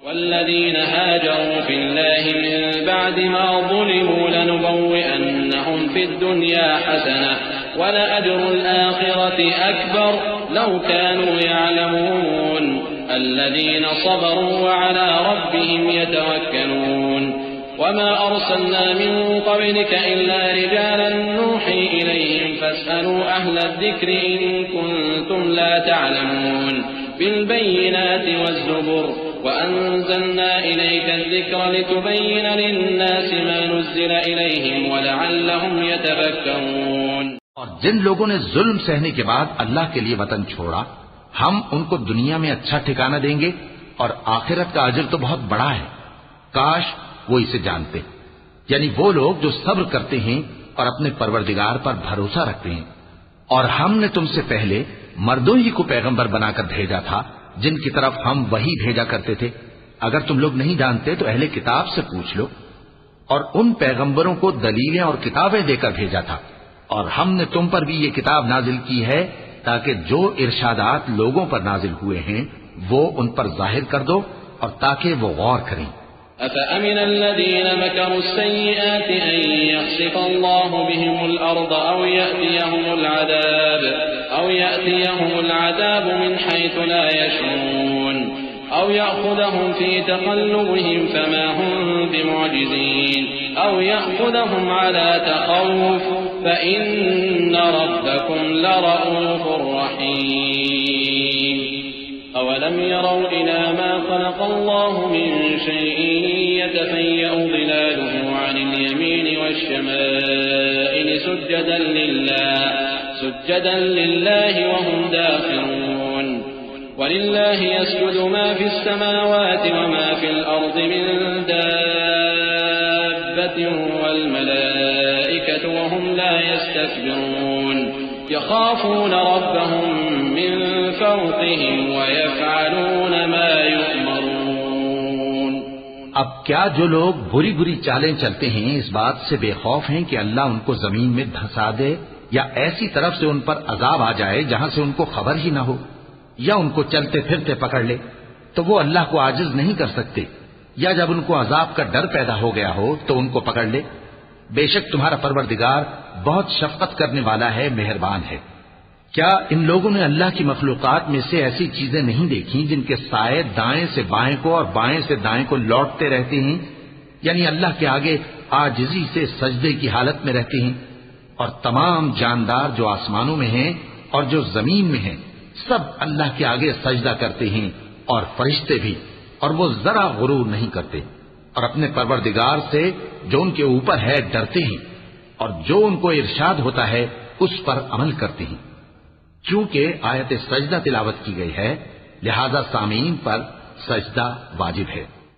वल्लज़ीन हाजरू फिल्लाहि मिन बअदि मा ज़ुलिमू लनुबव्विअन्नहुम फिद्दुन्या हसनह वलअज्रुल आखिरति अकबर लौ कानू यअलमून अल्लज़ीन सबरू वअला रब्बिहिम यतवक्कलून वमा अर्सलना मिन क़ब्लिक इल्ला रिजालन नूही इलैहिम फस्अलू अहलद ज़िक्रि इन कुंतुम ला तअलमून बिलबय्यिनाति वज़्ज़ुबुर वअन्ज़लना इलैका अज़्ज़िक्र लितुबय्यिन लिन्नासि मा नुज़्ज़िला इलैहिम वलअल्लहुम यतफ़क्करून। और जिन लोगों ने जुल्म सहने के बाद अल्लाह के लिए वतन छोड़ा, हम उनको दुनिया में अच्छा ठिकाना देंगे और आखिरत का अजर तो बहुत बड़ा है। काश वो इसे जानते, यानी वो लोग जो सब्र करते हैं और अपने परवरदिगार पर भरोसा रखते हैं। और हमने तुमसे पहले मर्दों ही को पैगंबर बनाकर भेजा था, जिनकी तरफ हम वही भेजा करते थे। अगर तुम लोग नहीं जानते तो अहले किताब से पूछ लो। और उन पैगंबरों को दलीलें और किताबें देकर भेजा था। और हमने तुम पर भी ये किताब नाजिल की है ताकि जो इरशादात लोगों पर नाजिल हुए हैं वो उन पर जाहिर कर दो और ताकि वो गौर करें। अफ़अमिन अल्लज़ीन मकरू अस्सय्यिआति अन यख़सिफ़ल्लाहु बिहिमुल अर्द औ यअतियहुमुल अज़ाब मिन हैथु ला यशऊन औ यअख़ुज़हुम फ़ी तक़ल्लुबिहिम फ़मा हुम बिमुअजिज़ीन औ यअख़ुज़हुम अला तख़व्वुफ़ फ़इन्न रब्बकुम लरऊफ़ुर रहीम। अवलम यरौ इला मा ख़लक़ल्लाहु मिन शैइन यतफ़य्यअु ज़िलालुहु अनिल यमीनि वश्शमाइलि सुज्जदन लिल्लाहि वहुम दाखिरून। वलिल्लाहि यस्जुदु मा फ़िस समावाति वमा फ़िल अर्दि मिन दाब्बतिन वल मलाइकतु वहुम ला यस्तकबिरून यख़ाफ़ून रब्बहुम मिन फ़ौक़िहिम वयफ़अलून मा युअमरून। अब क्या जो लोग बुरी बुरी चालें चलते हैं इस बात से बेखौफ हैं कि अल्लाह उनको जमीन में धंसा दे या ऐसी तरफ से उन पर अजाब आ जाए जहां से उनको खबर ही ना हो, या उनको चलते फिरते पकड़ ले, तो वो अल्लाह को आजिज नहीं कर सकते। या जब उनको अजाब का डर पैदा हो गया हो तो उनको पकड़ ले। बेशक तुम्हारा परवरदिगार बहुत शफकत करने वाला है, मेहरबान है। क्या इन लोगों ने अल्लाह की मखलूकात में से ऐसी चीजें नहीं देखी जिनके साए दाएं से बाएं को और बाएं से दाएं को लौटते रहते हैं, यानी अल्लाह के आगे आजिजी से सजदे की हालत में रहते हैं। और तमाम जानदार जो आसमानों में हैं और जो जमीन में हैं सब अल्लाह के आगे सजदा करते हैं, और फरिश्ते भी, और वो जरा गुरूर नहीं करते और अपने परवरदिगार से जो उनके ऊपर है डरते हैं और जो उनको इरशाद होता है उस पर अमल करते हैं। चूंकि आयत सजदा तिलावत की गई है लिहाजा सामीन पर सजदा वाजिब है।